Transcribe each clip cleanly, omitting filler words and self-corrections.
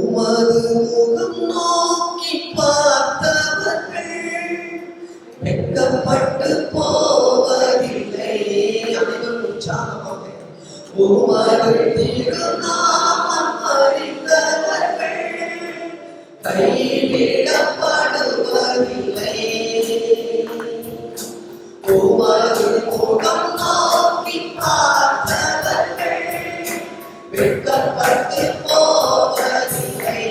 உமது முகம் நோக்கி பார்த்தவர்கள் வெட்கப்பட்டு போவதில்லை. அனைவரும் உற்சாகமாக உமது திருநாமம் அறிந்தவர்கள் கைவிடப்படுவதில்லை. உமது முகம் நோக்கி பார்த்தவர்கள் வெட்கப்பட்டு போவதில்லை.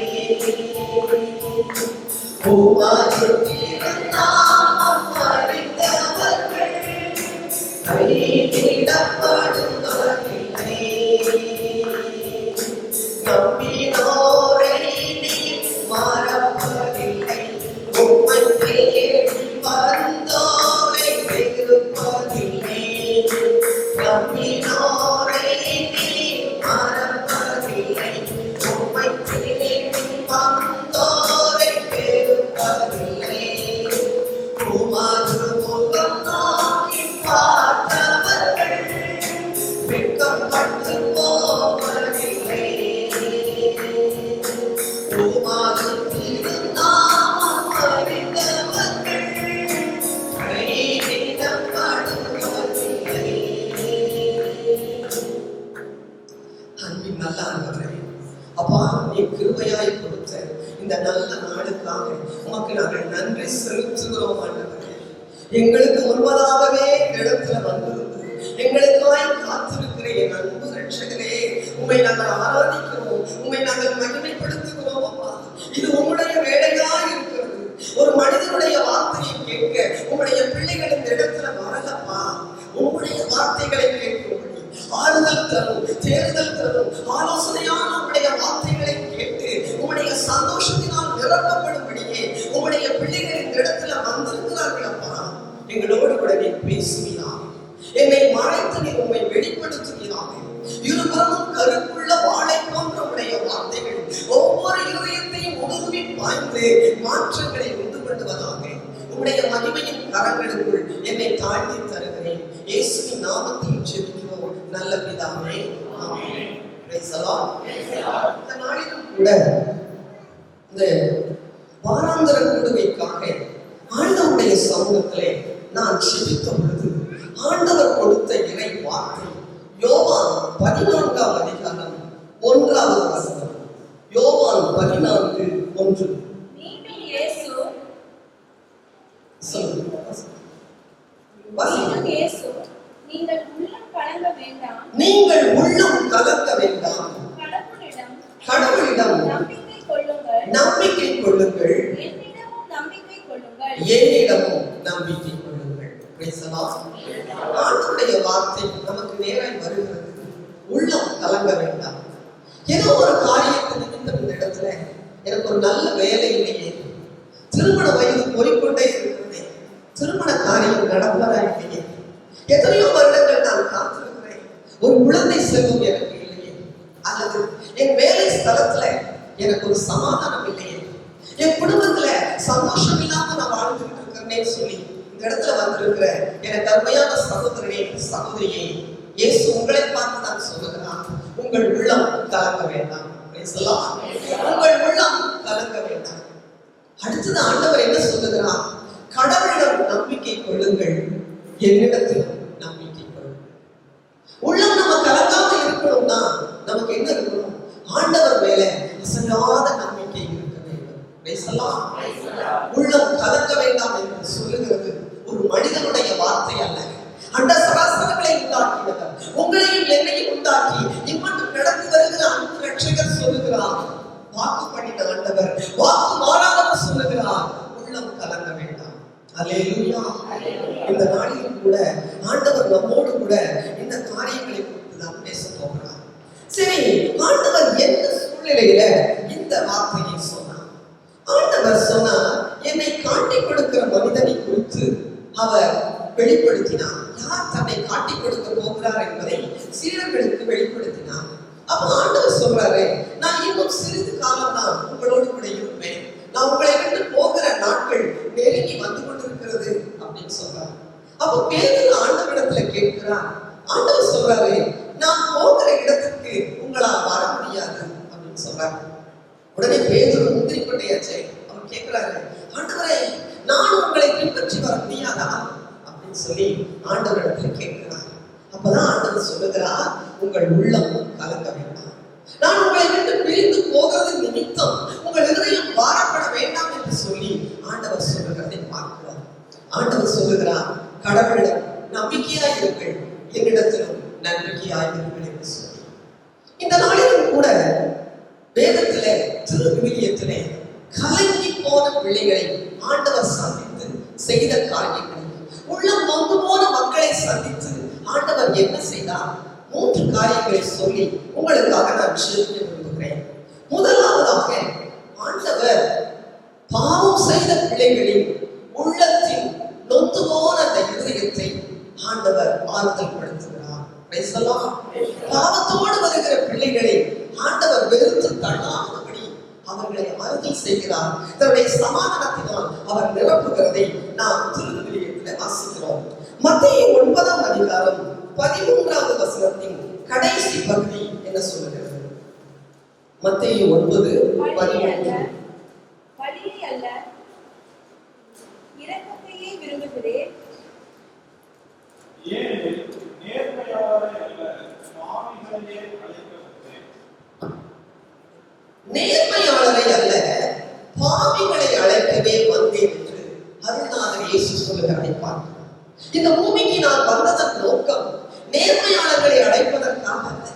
உமது திருநாமம் அறிந்தவர்கள் கைவிடப்படுவதில்லை. நம்பினோரை நீர் மறப்பதில்லை. உம்மை தேடி வந்தோரை வெறுப்பதில்லை. நம்பினோரை நீர் மறப்பதில்லை. உம்மை தேடி வந்தோரை வெறுப்பதில்லை. உமது முகம் நோக்கி பார்த்தவர்கள் வெட்கப்பட்டு போவதில்லை. உமது திருநாமம் அறிந்தவர்கள் கைவிடப்படுவதில்லை. அன்பின் நல்ல ஆண்டவரே, அப்பா, நீ கிருபையாய் கொடுத்த இந்த நல்ல நாளுக்காக உமக்கு நாங்கள் நன்றி செலுத்துகிறோம் ஆண்டவரே. எங்களுக்கு முன்பதாகவே இடத்துல வந்திருந்து எங்களுக்காய் காத்திருக்கிற என் அன்பு ரட்சகரே, உம்மை நாங்கள் ஆராதிக்கிறோம், உம்மை நாங்கள் மகிமைப்படுத்துகிறோம். அப்பா, இது உம்முடைய வேலையா இருக்கிறது. ஒரு மனிதனுடைய வார்த்தையை கேட்க உம்முடைய பிள்ளைகள் இந்த இடத்துல வரலப்பா. உம்முடைய வார்த்தைகளை கேட்கும்படி ஆறுதல் தரும், தேர்தல் தரும், ஆலோசனையான உம்முடைய வார்த்தைகளை கேட்டு உம்முடைய சந்தோஷத்தினால் நிரப்பப்படும்படியே உம்முடைய பிள்ளைகள் இந்த இடத்துல வந்திருக்கிறார்கள். அப்பா, எங்களோடு கூட நீ பேசுவீராக, என்னை மறைத்து நீ உம்மை வெளிப்படுத்துவீராக. இருபுறமும் கருப்புள்ள வாளை போன்ற உடைய வார்த்தைகள் ஒவ்வொரு இருதயத்தையும் உதவி பாய்ந்து மாற்றங்களை உண்டு பண்ணுவதாக. உம்முடைய மகிமையின் கரங்களுக்குள் என்னை தாழ்த்தி தருகிறேன். இயேசுவின் நாமத்தில் ஜெபிக்கிறோம் நல்ல பிதாவே, ஆமென். Praise the Lord. இந்த நாளிலும் கூட இந்த வாராந்திர கூடுகைக்காக ஆண்டவருடைய சமூகத்திலே நான் ஜெபித்த பொழுது ஆண்டவர் கொடுத்த இறை வார்த்தை யோவான் 14ஆம் அதிகாரம் 1வது வசனம். யோவான் 14:1. மீண்டும் இயேசு நீங்கள் உள்ளம் கலங்க வேண்டாம். நீங்கள் உள்ளம் கலங்க வேண்டாம். கடவுளிடம் நம்பிக்கை கொள்ளுங்கள். என்னிடமும் நம்பிக்கை கொள்ளுங்கள். என்னிடமும் நம்பிக்கை கொள்ளுங்கள். Praise the Lord. ஆண்டவருடைய வார்த்தை நமக்கு நேராய் வருகிறது. உள்ளம் கலங்க வேண்டாம். ஏதோ ஒரு காரியத்தை நிமித்தம் இந்த இடத்துல எனக்கு ஒரு நல்ல வேலை இல்லையே, திருமண வயது போய்கொண்டே இருக்கிறதே, திருமண காரியம் நடப்பதா இல்லையே, எத்தனையோ வருடங்கள் நான் காத்திருக்கிறேன், ஒரு குழந்தை செல்வம் எனக்கு இல்லையே, அல்லது என் வேலை ஸ்தலத்துல எனக்கு ஒரு சமாதானம் இல்லையே, என் குடும்பத்துல சந்தோஷம் இல்லாம நான் வாழ்ந்துட்டு இருக்கிறேன்னு சொல்லி இந்த இடத்துல வந்திருக்கிற எனக்கு அருமையான சகோதரனே, சகோதரியே, இயேசு உங்களை பார்த்து நான் சொல்லுகிறான், உங்கள் உள்ளம் கலங்க வேண்டாம். உங்கள் உள்ளம் கலங்க வேண்டாம். அடுத்தது ஆண்டவர் என்ன சொல்லுகிறார்? கடவுளிடம் நம்பிக்கை கொள்ளுங்கள், என்னிடத்தில் நம்பிக்கை கொள்ளுங்கள். உள்ளம் நம்ம கலங்காம இருக்கணும்னா நமக்கு என்ன இருக்கணும்? ஆண்டவர் மேல அசையாத நம்பிக்கை இருக்க வேண்டும். உள்ளம் கலங்க வேண்டாம் என்று சொல்லுகிறது ஒரு மனிதனுடைய வார்த்தை அல்ல. அண்ட சராசரங்களை உண்டாக்கினவர், உங்களையும் என்னையும் உண்டாக்கி இம்மட்டும் நடந்து வருகிற அன்பு ரட்சகர் சொல்லுகிறார், வாக்கு பண்ணின ஆண்டவர், வாக்கு மாறாதவர் சொல்லுகிறார், உள்ளம் கலங்க வேண்டாம். அல்லேலூயா. இந்த நாளிலும் கூட ஆண்டவர் நம்மோடு கூட இந்த காரியங்களை குறித்து தான் பேச போகிறார். சரி, ஆண்டவர் எந்த சூழ்நிலையில இந்த வார்த்தையை சொன்னார்? ஆண்டவர் சொன்னார், என்னை காட்டிக் கொடுக்கிற மனிதனை குறித்து அவர் வெளிப்படுத்தினார். யார் தன்னை காட்டிக் கொடுக்க போகிறார் என்பதை சீடர்களுக்கு வெளிப்படுத்தினார். அப்ப ஆண்டவர் சொல்றாரு, நான் இன்னும் சிறிது காலம் தான் உங்களோடு கூட இருப்பேன், நான் உங்களை விட்டு போகிற உடனே பேதுரு முந்திரி கொண்டையாச்சே, அவர் கேட்கிறாரு, ஆண்டவரே நான் உங்களை பின்பற்றி வர முடியாதா அப்படின்னு சொல்லி ஆண்டவரிடத்துல கேட்கிறார். அப்பதான் ஆண்டவர் சொல்லுகிறார், உங்கள் உள்ளம் கலங்க வேண்டாம், நான் உங்களை விட்டு பிரிந்து போகிறது நிமித்தம் உங்கள் இதயம் பாரப்பட வேண்டாம் என்று சொல்லி ஆண்டவர் சொல்லுகிறதை பார்க்கிறோம். ஆண்டவர் சொல்லுகிறார், கடவுளிடம் நம்பிக்கையாய் இருங்கள், என்னிடத்திலும் நம்பிக்கையாய் இருங்கள் என்று சொல்லி. இந்த நாளிலும் கூட வேதத்திலே திருவிவிலியத்திலே கலங்கி போன பிள்ளைகளை ஆண்டவர் சந்தித்து செய்த காரியங்களை, உள்ளம் நொந்து போன மக்களை சந்தித்து ஆண்டவர் என்ன செய்தார்? 3 காரியங்களை சொல்லி உங்களுக்காக நான் சிரிக்க விரும்புகிறேன். முதலாவதாக, ஆண்டவர் பாவம் செய்த பிள்ளைகளின் உள்ளத்தின் நொந்து போன அந்த இதயத்தை ஆண்டவர் ஆறுதல் படுத்துகிறார். பாவத்தோடு வருகிற பிள்ளைகளை ஆண்டவர் வெறுத்து தள்ளாதபடி அவர்களை ஆறுதல் செய்கிறார். தன்னுடைய சமாதானத்தினால் அவர் நிரப்புகிறதை நாம் திருவிவிலியத்தில் வாசிக்கிறோம். மத்தேயு 9ஆம் அதிகாரம் 13வது வசனத்தின் கடைசி பகுதி என்ன சொல்லுகிறது? மத்தேயு 9:13. பலியை அல்ல இரக்கத்தையே விரும்புகிறேன், ஏனெனில் நேர்மையாளரை அல்ல பாவிகளையே அழைக்க வந்தேன். நேர்மையாளரை அல்ல பாவிகளை அழைக்கவே வந்தேன் என்று அருள்நாதர் இயேசு சொல்லுகிறதை பார்க்கிறோம். இந்த பூமிக்கு நான் வந்ததன் நோக்கம் நேர்மையாளர்களை அழைப்பதற்காக அல்ல.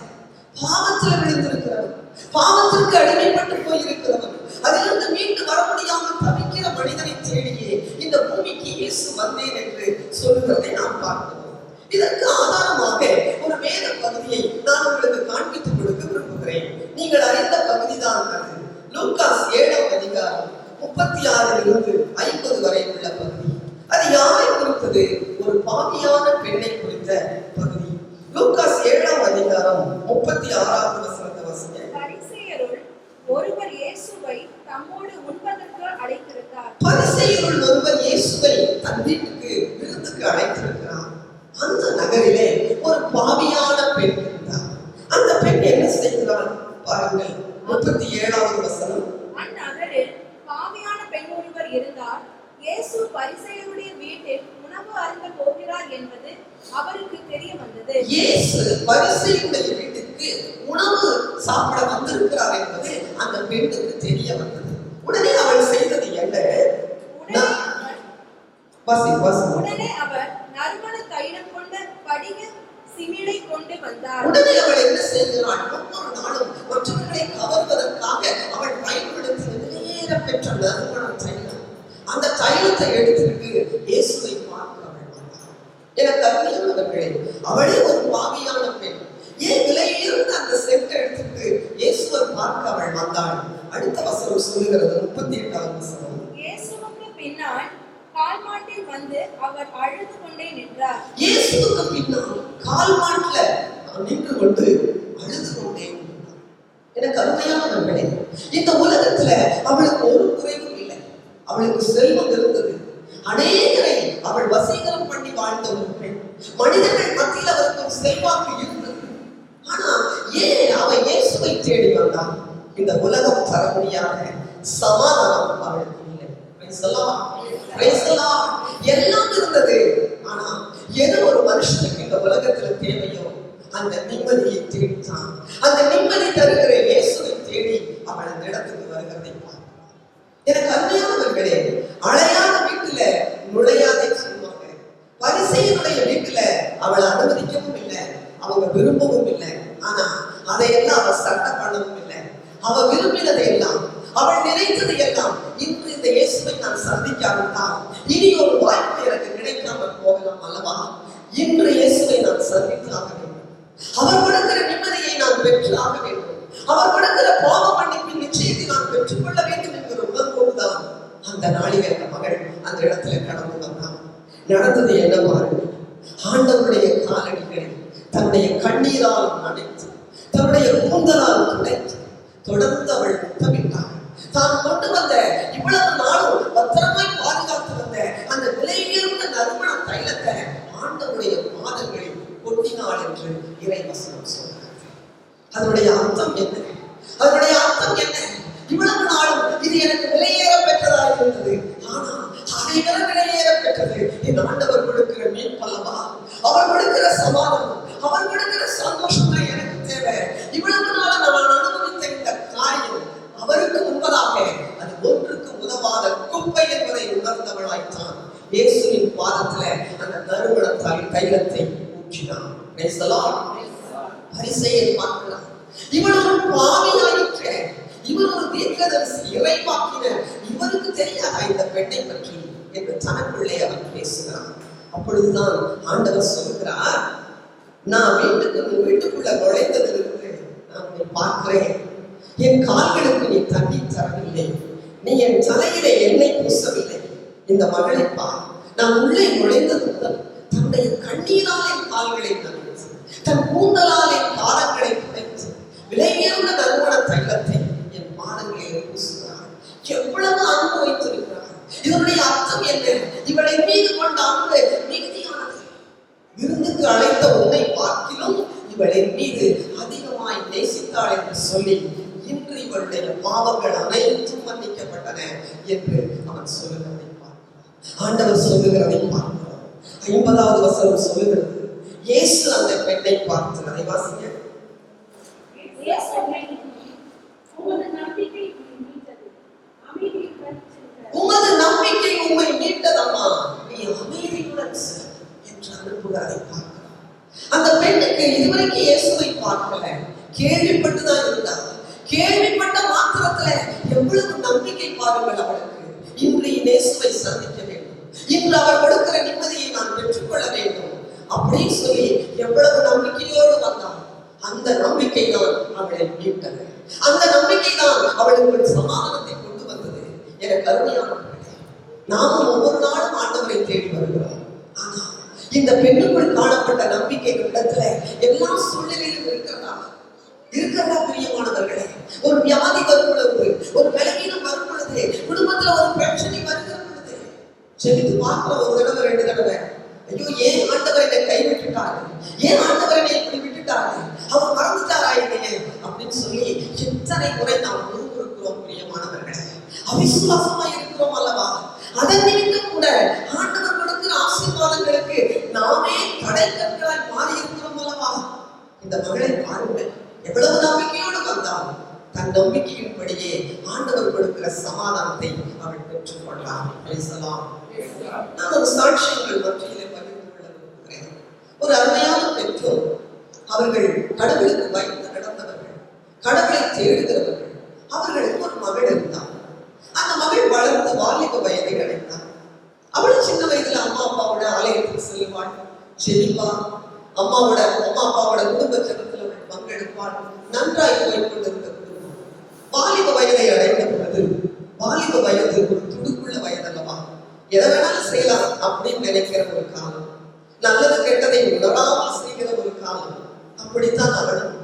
பாவத்தில் விழுந்திருக்கிறவன், பாவத்திற்கு அடிமைப்பட்டு போயிருக்கிறவன், அதிலிருந்து மீண்டு வர முடியாமல் தவிக்கிற மனிதனை தேடியே இந்த பூமிக்கு இயேசு வந்தேன் என்று சொல்லுகிறதை நாம் பார்க்கிறோம். இதற்கு ஆதாரமாக ஒரு வேத பகுதியை நான் உங்களுக்கு காண்பித்து கொடுக்க விரும்புகிறேன். நீங்கள் அறிந்த பகுதிதான் அது. லூக்கா 7ஆம் அதிகாரம் 36லிருந்து 50 வரை உள்ள பகுதி. அது யாரை குறித்தது? ஒரு பாவியான பெண்ணை குறித்த பகுதி. லூக்கா 7ஆம் அதிகாரம் 36வது வசனத்தை வாசிங்க. பரிசேயருள் ஒருவர் இயேசுவை தம்மோடு உண்பதற்கு அழைத்திருந்தார். பரிசேயருள் ஒருவர் இயேசுவை தன் வீட்டுக்கு விருந்துக்கு அழைத்திருக்கிறார். அந்த நகரிலே ஒரு பாவியான பெண் இருந்தார். அந்த பெண் என்ன செய்கிறார் பாருங்கள், 37வது வசனம். அந்நகரில் பாவியான பெண் ஒருவர் இருந்தார். இயேசு பரிசேயருடைய வீட்டில் உணவு அருந்த போகிறார் என்பது அவருக்கு தெரிய வந்தது. இயேசு பரிசேயருடைய வீட்டுக்கு உணவு சாப்பிட வந்திருக்கிறார் என்பது அந்த பெண்ணுக்கு தெரிய வந்தது. உடனே அவள் செய்தது என்ன? உடனே அவர் நறுமண தைலம் கொண்ட படிக சிமிழை கொண்டு வந்தார். உடனே அவள் என்ன செய்கிறாள்? ஒவ்வொரு நாளும் மற்றவர்களை கவர்வதற்காக அவள் பயன்படுத்திய நேர பெற்ற நறுமண தைலம், அந்த தைலத்தை எடுத்துட்டு இயேசுவை பார்க்க அவள் வந்தாள். எனக்கு அருமையானவர்களே, அவளே ஒரு பாவியான பெண். ஏன் விலையிருந்த அந்த செட்டை எடுத்துட்டு இயேசுவை பார்க்க அவள் வந்தாள். அடுத்த வசனம் சொல்லுகிறது, 38வது வசனம். இயேசுவுக்கு பின்னால் கால்மாட்டில் வந்து அவர் அழுது கொண்டே நின்றார். இயேசுவுக்கு பின்னால் கால்மாட்ல நின்று கொண்டு அழுது கொண்டே நின்றார். எனக்கு அருமையானவர்களே, இந்த உலகத்துல அவளுக்கு ஒரு குறைவும் இல்லை. அவளுக்கு செல்வம் இருந்தது. அநேகரை அவள் வசீகரம் பண்ணி வாழ்ந்த ஒரு பெண். மனிதர்கள் மத்தியில் அவருக்கு செல்வாக்கு இருந்தது. ஆனா ஏன் அவன் இயேசுவை தேடி வந்தான்? இந்த உலகம் தர முடியாத சமாதானம் அவளுக்கு இல்லை. எல்லாம் இருந்தது. ஆனா எது ஒரு மனுஷனுக்கு இந்த உலகத்துல தேவையோ அந்த நிம்மதியை தேடித்தான். அந்த நிம்மதி தருகிற இயேசுவை தேடி அவள் அந்த இடத்துக்கு வருகிறதை பார்க்கிறார். எனக்கு அருமையானவர்களே, அழையாத வீட்டுல நுழையாதே சொல்லுவாங்க. பரிசேயருடைய வீட்டுல அவளை அனுமதிக்கவும் இல்லை, அவங்க விரும்பவும் இல்லை. ஆனா அதையெல்லாம் அவள் சட்டம் பண்ணவும் இல்லை. அவ விரும்பினதை எல்லாம், அவள் நினைத்தது எல்லாம், இன்று இந்த இயேசுவை நான் சந்திக்காவிட்டால் இனி ஒரு வாய்ப்பு எனக்கு கிடைக்காமல் போகலாம் அல்லவா? இன்று இயேசுவை நான் சந்தித்து ஆக வேண்டும். அவர் கொடுக்கிற நிம்மதியை நான் பெற்று ஆக வேண்டும். அவர் கொடுக்கிற பாவ மன்னிப்பின் நிச்சயத்தை நான் பெற்றுக் கொள்ள வேண்டும் என்கிற உணர்வோடுதான் அந்த நாளில் அந்த மகள் அந்த இடத்துல கடந்து வந்தான். நடந்தது என்ன பாருங்கள். ஆண்டவருடைய காலடிகளை தன்னுடைய கண்ணீரால் நனைத்து, தன்னுடைய கூந்தலால் துடைத்து, தொடர்ந்து அவள் முத்தமிட்டாள். தான் கொண்டு வந்த இவ்வளவு நாளும் பத்திரமாய் பாதுகாத்து வந்த அந்த விலையுயர்ந்த நறுமண தைலத்தை ஆண்டவருடைய பாதங்களில் கொட்டினாள் என்று இறைவசனம் சொல்கிறது. அதனுடைய அர்த்தம் என்ன? அதனுடைய அர்த்தம் என்ன? இவ்வளவு தீர்க்கதரிசி இறைவாக்கினர் இவருக்கு தெரியாத இந்த பெண்ணை பற்றி என்று தனக்குள்ளே அவன் பேசுகிறான். அப்பொழுதுதான் ஆண்டவர் சொல்கிறார், நான் வீட்டுக்குள்ள நுழைந்ததிலிருந்து நான் உன்னை பார்க்கிறேன். என் கால்களுக்கு நீ தண்ணீர் தரவில்லை, நீ என் தலையிலே எண்ணெய் பூசவில்லை. இந்த மகளை பார், நான் உள்ளே நுழைந்தது முதல் தன்னுடைய கண்ணீரால் என் கால்களை நனைத்து, தன் கூந்தலால் என் பாதங்களை துடைத்து, விலையுயர்ந்த நறுமண தைலத்தை என் பாதங்களிலே பூசுகிறார். எவ்வளவு அன்பு வைத்திருக்கிறார்! இதனுடைய அர்த்தம் என்ன? இவளை மீது கொண்ட அன்பு மிகுதியானது. விருந்துக்கு அழைத்த உன்னை பார்க்கிலும் இவளை மீது அதிகமாய் நேசித்தாள் என்று சொல்லி இன்று இவளுடைய பாவங்கள் அனைத்தும் மன்னிக்கப்பட்டன என்று அவன் சொல்லுகிறதை பார்க்கிறோம். ஆண்டவர் சொல்லுகிறதை பார்க்கிறோம். 50வது வசனம் சொல்லுகிறது, இயேசு அந்த பெண்ணை பார்த்து, அதை வாசிங்க. உமது நம்பிக்கை உம்மை மீட்டதம்மா, நீ அமைதியுடன் செல் என்று அனுப்புகிறதை பார்க்கிறோம். அந்த பெண்ணுக்கு இதுவரைக்கும் இயேசுவை பார்க்கல, கேள்விப்பட்டுதான் இருந்தார். கேள்விப்பட்ட மாத்திரத்துல எவ்வளவு நம்பிக்கை பாருங்கள் அவளுக்கு. இன்று இயேசுவை சந்திக்க வேண்டும், இன்று அவர் கொடுக்கிற நிம்மதியை நான் பெற்றுக்கொள்ள வேண்டும் அப்படின்னு சொல்லி எவ்வளவு நம்பிக்கையோடு வந்தார். அந்த நம்பிக்கை தான் அவளை மீட்டது. அந்த நம்பிக்கை தான் அவளுக்கு ஒரு சமாதானத்தை கொண்டு வந்தது. என கருணையானவர்களே, நாமும் ஒவ்வொரு நாளும் ஆண்டவரை தேடி வருகிறோம். ஆனா இந்த பெண்ணுக்குள் காணப்பட்ட நம்பிக்கை இடத்துல எல்லா சூழ்நிலையிலும் இருக்கிறதா பிரியமானவர்களே? ஒரு வியாதி வரும் பொழுது, ஒரு பலவீனம் வரும் பொழுது, குடும்பத்துல ஒரு பிரச்சனை வருகிற பொழுது செவித்து பார்க்கிறோம் ஒரு தடவை 2 தடவை. ஐயோ, ஏன் ஆண்டவர் என்னை கைவிட்டுட்டாரு, ஏன் ஆண்டவர் என்னை இப்படி விட்டுட்டாரு, அவர் மறந்துட்டாரா என்னைய அப்படின்னு சொல்லி எத்தனை முறை நாம் முறுமுறுக்கிறோம் பிரியமானவர்களே. அவிசுவாசமா இருக்கிறோம் அல்லவா? அதன் நிமித்தம் கூட ஆண்டவர் கொடுக்கிற ஆசீர்வாதங்களுக்கு நாமே தடைக்கற்களாய் மாறி இருக்கிறோம் அல்லவா? இந்த மகளை பாருங்கள், எவ்வளவு நம்பிக்கையோடு வந்தால் தன் நம்பிக்கையின்படியே ஆண்டவர் கொடுக்கிற சமாதானத்தை அவள் பெற்றுக் கொள்ளலாம். நான் ஒரு சாட்சியங்கள் மத்தியிலே பகிர்ந்து கொள்ள விரும்புகிறேன். ஒரு அருமையான பெற்றோர், அவர்கள் கடவுளுக்கு பயந்து நடந்தவர்கள், கடவுளை தேடுகிறவர்கள். அவர்களுக்கு ஒரு மகள் இருந்தார். அந்த மகள் வளர்ந்து வாலிப வயதை அடைந்தார். அவள் சின்ன வயதுல அம்மா அப்பாவோட ஆலயத்துக்கு செல்வாள், ஜெபிப்பாள், அம்மா அப்பாவோட குடும்ப ஜெபத்தில் அவள் பங்கெடுப்பாள். நன்றாய் போய்கொண்டிருந்த குடும்பம் வாலிப வயதை அடைந்த பொழுது, வாலிப வயது ஒரு துடுக்குள்ள வயது அல்லவா? எதை வேணாலும் செய்யலாம் அப்படின்னு நினைக்கிற ஒரு காலம், நல்லது கெட்டதை உணராமல் செய்கிற ஒரு காலம். அப்படித்தான் அவளும்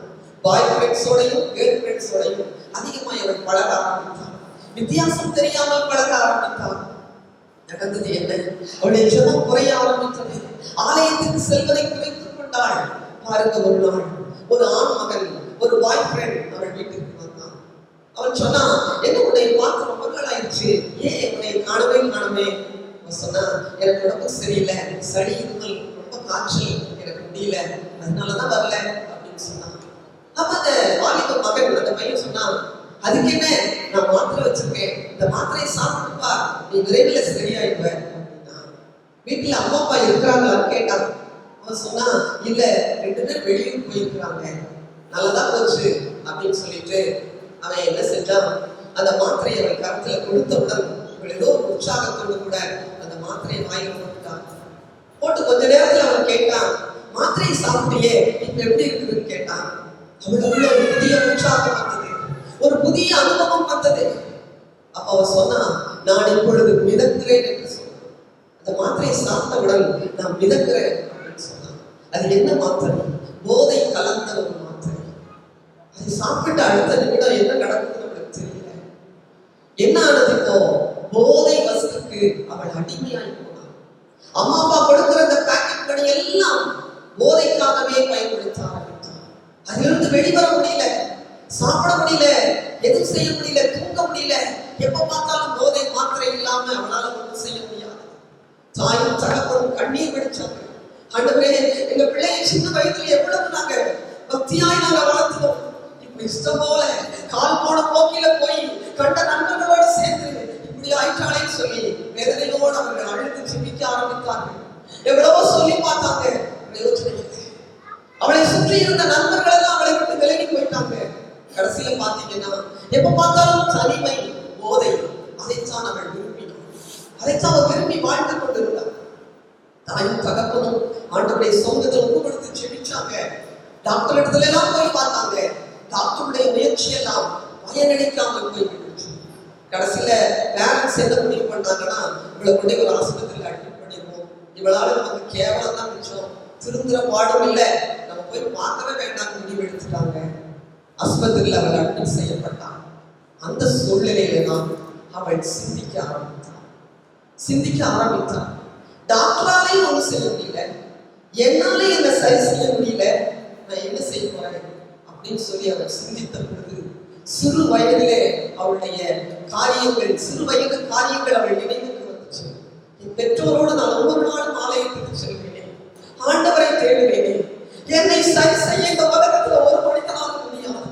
பாய் ஃப்ரெண்ட்ஸோடையும் கேர்ள் ஃப்ரெண்ட்ஸோடையும் அதிகமாக அவள் பழக ஆரம்பித்தாள். வித்தியாசம் தெரியாமல் பழக ஆரம்பித்தாள். நடந்தது என்ன? அவளுடைய ஜெபம் குறைய ஆரம்பித்தது. ஆலயத்துக்கு செல்வதை குறைத்துக் கொண்டாள். பாருங்க, ஒரு நாள் ஒரு ஆண் மகன், ஒரு பாய் ஃப்ரெண்ட் அவள் வீட்டுக்கு வந்தான். அவன் சொன்னா, என்ன உன்னை பார்த்து ரொம்ப நாள் ஆயிடுச்சு, ஏன் உன்னை காணவே? சொன்னா, எனக்கு உடம்பு சரியில்லை, சளி இருமல், ரொம்ப காய்ச்சல், எனக்கு முடியல, அதனாலதான் வரல அப்படின்னு சொன்னான். அப்ப அந்த வாலிப மகன், அந்த பையன் சொன்னான், அதுக்கு என்ன, நான் மாத்திரை வச்சிருக்கேன், இந்த மாத்திரையை சாப்பிட்டுப்பா, நீ விரைவில் சரியாயிடுவ அப்படின்னா. வீட்டுல அம்மா அப்பா இருக்கிறாங்களான்னு கேட்டான். அவன் சொன்னா, இல்ல 2 பேர் வெளியூர் போயிருக்கிறாங்க, நல்லதான் போச்சு அப்படின்னு சொல்லிட்டு அவன் என்ன செஞ்சான், அந்த மாத்திரையை அவன் கருத்துல கொடுத்தவுடன் ஏதோ உற்சாகத்தோடு கூட அந்த மாத்திரையை வாங்கி போட்டுட்டான். போட்டு கொஞ்ச நேரத்துல அவன் கேட்டான், மாத்திரையை சாப்பிட்டியே, இப்ப எப்படி இருக்குதுன்னு கேட்டான். அவனுக்குள்ள ஒரு புதிய உற்சாகம் வந்தது, ஒரு புதிய அனுபவம் வந்தது. அப்ப அவன் சொன்னா, நான் இப்பொழுது மிதக்கிறேன் என்று சொன்னான். அந்த மாத்திரையை சாப்பிட்டவுடன் நான் மிதக்கிறேன் அப்படின்னு சொன்னான். அது என்ன மாத்திரை? போதை கலந்த ஒரு மாத்திரை. அதை சாப்பிட்டு அடுத்த நிமிடம் என்ன நடக்குதுன்னு அவளுக்கு தெரியல. என்ன ஆனது? இப்போ போதை வசத்துக்கு அவள் அடிமையாகி போனாள். அம்மா அப்பா கொடுக்கிற அந்த பேக்கெட் படி எல்லாம் போதைக்காகவே பயன்படுத்த ஆரம்பித்தாள். அதிலிருந்து வெளிவர முடியல, சாப்பிட முடியல, எதுவும் செய்ய முடியல, தூங்க முடியல. எப்ப பார்த்தாலும் போதை மாத்திரை இல்லாம அவளால ஒன்றும் செய்ய முடியாது. தாயும் தகப்பனும் கண்ணீர் வெடிச்சாங்க. ஆண்டவரே, எங்க பிள்ளையை சின்ன வயதுல எவ்வளவு நாங்க பக்தியாய் நாங்க வளர்த்தோம், இப்ப இஷ்டம் போல கால் போன போக்கில போய் கண்ட நண்பர்களோடு சேர்ந்து இப்படி ஆயிட்டாலேன்னு சொல்லி வேதனையோடு அவர்கள் அழுது ஜெபிக்க ஆரம்பித்தார்கள். எவ்வளவோ சொல்லி பார்த்தாங்க, பிரயோஜனம் இல்லை. அவளை சுற்றி இருந்த நண்பர்கள் எல்லாம் அவளை விட்டு விலகி போயிட்டாங்க. கடைசியில பாத்தீங்கன்னா, எப்ப பார்த்தாலும் தனிமை, போதை, அதைத்தான் அவள் விரும்பினாள். அதைத்தான் அவள் விரும்பி வாழ்ந்து கொண்டிருந்தாள். தாயும் தகப்பனும் ஆண்டவருடைய சொந்தத்தில் ஒப்பு கொடுத்து செபிச்சாங்க. டாக்டர் இடத்துல எல்லாம் போய் பார்த்தாங்க. டாக்டருடைய முயற்சி எல்லாம் பயனளிக்காமல் போய்விட்டு கடைசியில பேரண்ட்ஸ் என்ன முடிவு பண்ணாங்கன்னா, இவளை கொண்டு ஒரு ஆஸ்பத்திரியில் அட்மிட் பண்ணிடுவோம், இவளால நமக்கு கேவலம் தான் மிச்சம், திருந்துற பாடும் இல்லை, நம்ம போய் பார்க்கவே வேண்டாம் முடிவு எடுத்துட்டாங்க. ஆஸ்பத்திரியில் அவள் அட்மிட் செய்யப்பட்டான். அந்த சூழ்நிலையில தான் அவள் சிந்திக்க ஆரம்பித்தாள். டாக்டராலையும் ஒன்றும் செய்ய முடியல, என்னாலே என்ன சரி செய்ய முடியல, நான் என்ன செய்ய போறேன் அப்படின்னு சொல்லி அவள் சிந்தித்த பொழுது சிறு வயதிலே அவளுடைய காரியங்கள், சிறு வயது காரியங்கள் அவள் நினைவுக்கு வந்துச்சு. என் பெற்றோரோடு நான் ஒவ்வொரு நாளும் ஆலயத்துக்கு செல்வேனே, ஆண்டவரை தேடுவேனே, என்னை சரி செய்ய இந்த உலகத்துல ஒரு மனிதனாக முடியாது,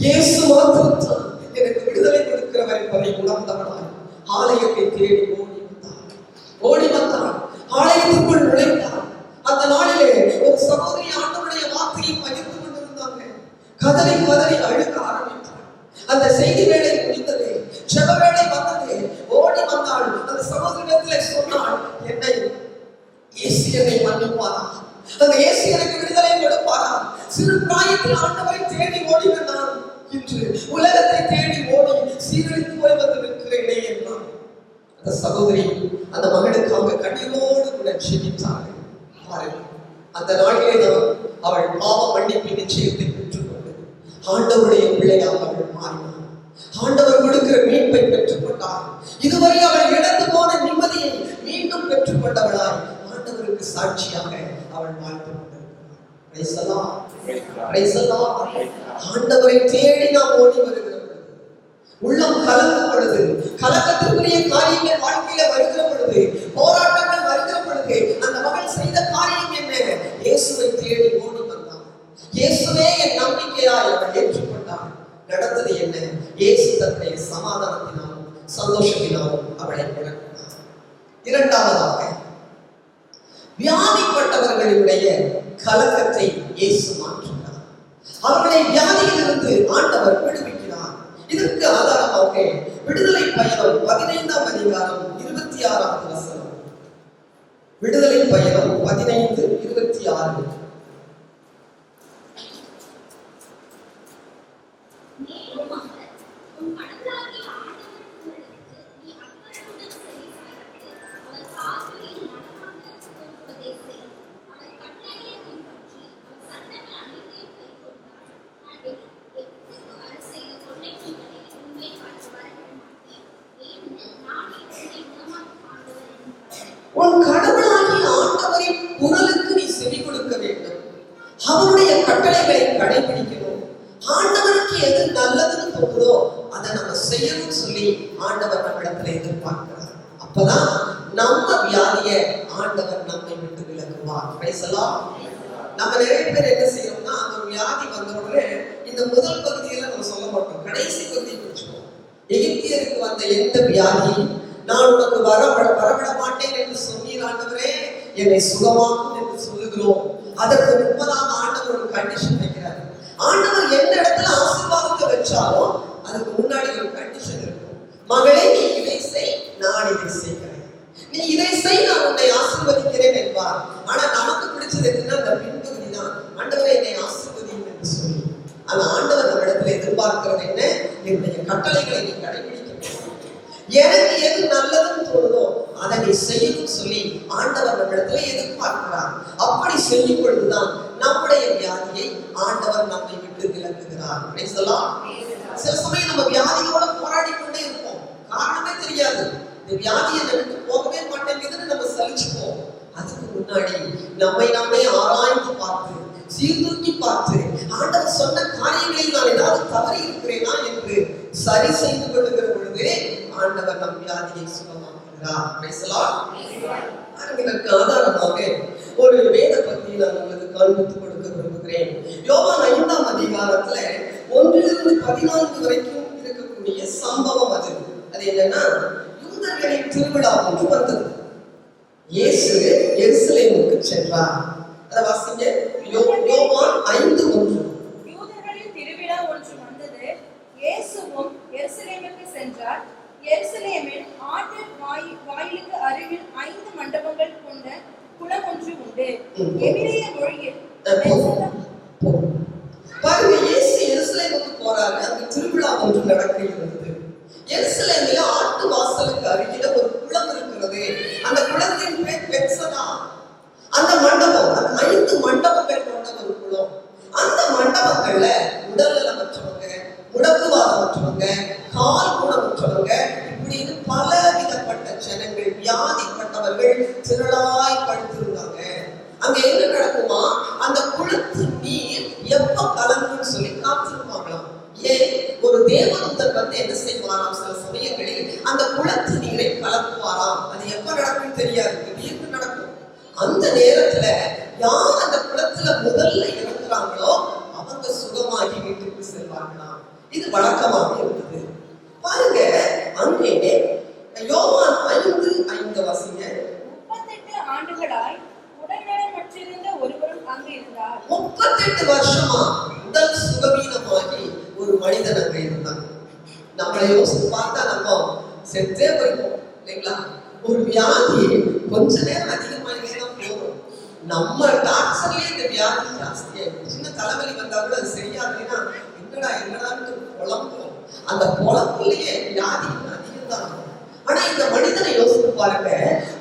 இயேசு மாத்திரம் எனக்கு விடுதலை கொடுக்கிறவர் என்பதை உணர்ந்தவனாய் ஆலயத்தை தேடி ஓடி வந்தாள். ஆலயத்துக்குள் நுழைந்தாள். அந்த நாளிலே ஒரு சகோதரி ஆண்டவருடைய வார்த்தையை பகிர்ந்து கொண்டிருந்தாங்க. கதறி அழுக ஆரம்பித்தாள். அந்த செய்தி வேலை முடிந்தது, ஜெப வேலை வந்தது. ஓடி வந்தாள். அந்த சகோதரிடத்திலே சொன்னாள், என்னை இயேசு என்னை மன்னிப்பாரா, அந்த இயேசு எனக்கு விடுதலை கொடுப்பாரா? சிறு பிராயத்தில் ஆண்டவரை தேடி ஓடி வந்தான், இன்று உலகத்தை தேடி ஓடி சீரழித்து போய் வந்து நிற்கிறேனே என்றான். அந்த சகோதரி அந்த மகனுக்காக கண்ணீரோடு கூட ஜெபித்தாள். அந்த நாளிலே அவள் பாவ மன்னிப்பு நிச்சயத்தை பெற்றுக்கொண்டு ஆண்டவருடைய பிள்ளையாக அவள் மாறினாள். ஆண்டவர் கொடுக்கிற மீட்பை பெற்றுக்கொண்டாள். இதுவரை அவள் இழந்து போன நிம்மதியை மீண்டும் பெற்றுக்கொண்டவளாய் ஆண்டவருக்கு சாட்சியாக அவள் வாழ்ந்து கொண்டிருக்கிறாள். ஆண்டவரை தேடி நாம் ஓடி வருகிறோம். உள்ளம் கலங்கும் பொழுது, கலக்கத்திற்குரிய காரியங்கள் வாழ்க்கையில வருகிற பொழுது, போராட்டங்கள் வருகிற பொழுது, அந்த மகள் செய்த காரியம் என்ன? இயேசுவை தேடி ஓடி வந்தார். இயேசுவே என் நம்பிக்கையாய் அவள் ஏற்றுக்கொண்டாள். நடந்தது என்ன? இயேசு தன்னுடைய சமாதானத்தினாலும் சந்தோஷத்தினாலும் அவளை விளக்கினார். இரண்டாவதாக, வியாதிப்பட்டவர்களுடைய கலக்கத்தை இயேசு மாற்றினார். அவர்களை வியாதியிலிருந்து ஆண்டவர் விடுவிக்கிறார். இதற்கு ஆதாரமாக விடுதலை பயணம் 15ஆம் அதிகாரம் 26ஆம் வசனம். விடுதலை பயணம் 15:26. உன் கடவுளாகிய ஆண்டவரின் குரலுக்கு நீ செவி கொடுக்க வேண்டும். அவருடைய கட்டளைகளை கடைபிடிக்கணும். ஆண்டவருக்கு எது நல்லதுன்னு தோணுதோ அதை நம்ம செய்யணும்னு சொல்லி ஆண்டவர் நம்மிடத்துல எதிர்பார்க்கிறார். அப்பதான் நம்ம வியாதியை ஆண்டவர் நம்மை விட்டு விலக்குவார். பேசலாம். நம்ம நிறைய பேர் என்ன செய்யறோம்னா, அந்த வியாதி வந்த உடனே இந்த முதல் பகுதியில நம்ம சொல்ல மாட்டோம், கடைசி பகுதியை குறிச்சுக்கோம். எகிப்தியருக்கு வந்த எந்த வியாதியும் நான் உனக்கு வரவிட மாட்டேன் என்று சொன்னீர் ஆண்டவரே, என்னை சுகமாக்கும் என்று சொல்லுகிறோம். அதற்கு முன்பதாக ஆண்டவர் ஒரு கண்டிஷன் வைக்கிறார். ஆண்டவர் எந்த இடத்துல ஆசீர்வாதத்தை வச்சாலும் அதுக்கு முன்னாடி ஒரு கண்டிஷன் இருக்கும். மகளே, நீ இதை செய், நான் இதை செய்கிறேன். நீ இதை செய், நான் உன்னை ஆசீர்வதிக்கிறேன் என்பார். ஆனா நமக்கு பிடிச்சது என்னன்னா, அந்த பின்பகுதி தான். ஆண்டவரே, என்னை ஆசீர்வதியும் என்று சொல்லி. ஆனா ஆண்டவர் நம்ம இடத்துல எதிர்பார்க்கிறது என்ன? என்னுடைய கட்டளைகளை நீ கடைபிடிக்க, எனக்கு எது நல்லதுன்னு தோணுதோ அதை நீ செய்யணும்னு சொல்லி ஆண்டவர் நம்ம இடத்துல எதிர்பார்க்கிறார். அப்படி செய்யும் பொழுதுதான் நம்முடைய வியாதியை ஆண்டவர் நம்மை விட்டு விலக்குகிறார். சில சமயம் நம்ம வியாதியோட போராடி கொண்டே இருப்போம், காரணமே தெரியாது. இந்த வியாதியை விட்டு போகவே மாட்டேங்குதுன்னு நம்ம சலிச்சுப்போம். அதுக்கு முன்னாடி நம்மை ஆராய்ந்து பார்த்து, சீர்தூக்கி பார்த்து, ஆண்டவர் சொன்ன காரியங்களில் நான் ஏதாவது தவறி இருக்கிறேனா என்று சரி செய்து கொள்ளுகிற பொழுது ஆண்டவர் நம் வியாதியை சுகமாக்குகிறார். இதற்கு ஆதாரமாக ஒரு வேத பகுதியை நான் உங்களுக்கு காண்பித்துக் கொடுக்க விரும்புகிறேன். யோவான் 5ஆம் அதிகாரத்துல 1-14 வரைக்கும் இருக்கக்கூடிய சம்பவம் அது. அது என்னன்னா, யூதர்களின் திருவிழா ஒன்று வந்தது. இயேசு எருசலேமுக்கு சென்றார். அதை வாசிங்க. யோவான் 5:1. யூதர்களின் திருவிழா ஒன்று வந்தது. இயேசுவும் சென்றார். எருசலேமில் ஆட்டு வாயிலுக்கு அருகில் 5 மண்டபங்கள் கொண்ட குளம் ஒன்று உண்டு. எபிரேய மொழியில் பாருங்க, இயேசு எருசலேமுக்கு போறாரு. அங்க திருவிழா ஒன்று நடக்க இருந்தது. எருசலேமில் ஆட்டு வாசலுக்கு அருகில ஒரு குளம் இருக்கிறது. அந்த குளத்தின் பேர் பெத்சதா. அந்த மண்டபம், அந்த 5 மண்டபங்கள் கொண்ட ஒரு குளம். அந்த மண்டபங்கள்ல உடல்நலமற்றவங்க, முடக்குவாதமற்றவங்க, கால் ஊனமற்றவங்க, இப்படின்னு பல விதப்பட்ட ஜனங்கள், வியாதிப்பட்டவர்கள் திரளாய் படுத்திருந்தாங்க. அங்க என்ன நடக்குமா, அந்த குளத்து நீர் எப்ப கலங்குன்னு சொல்லி காத்திருப்பாங்களாம். ஏன், ஒரு தேவதூதன் வந்து என்ன செய்வாராம், சில சமயங்களில் அந்த குளத்து நீரை கலக்குவாராம். அது எப்ப நடக்கும்னு தெரியாது, திடீர்னு நடக்கும். அந்த நேரத்துல யார் அந்த குளத்துல முதல்ல இறங்குறாங்களோ அவங்க சுகமாகி வீட்டுக்கு செல்வார்களாம். இது வழக்கமாக இருந்தது. பாருங்க, அங்கே யோவான் 5:5 வாசிங்க. 38 ஆண்டுகளாய் உடல்நலமற்றிருந்த ஒருவரும் அங்கு இருந்தார். 38 வருஷமா உடல் சுகவீனமாகி ஒரு மனிதன் அங்க இருந்தான். நம்மளை யோசித்து பார்த்தா நம்ம செத்தே போயிருப்போம் இல்லைங்களா? ஒரு வியாதி கொஞ்ச நேரம் அதிகமாகிட்டே தான் போகும். நம்ம டாக்டர்லயே இந்த வியாதி ஜாஸ்தியாயிடும். சின்ன தலைவலி வந்தா கூட அது சரியாகலைன்னா என்னடான்னு புலம்பும். அந்த புலம்புலயே வியாதி அதிகம் தான். ஆனா இந்த மனிதனை யோசித்து பாருங்க,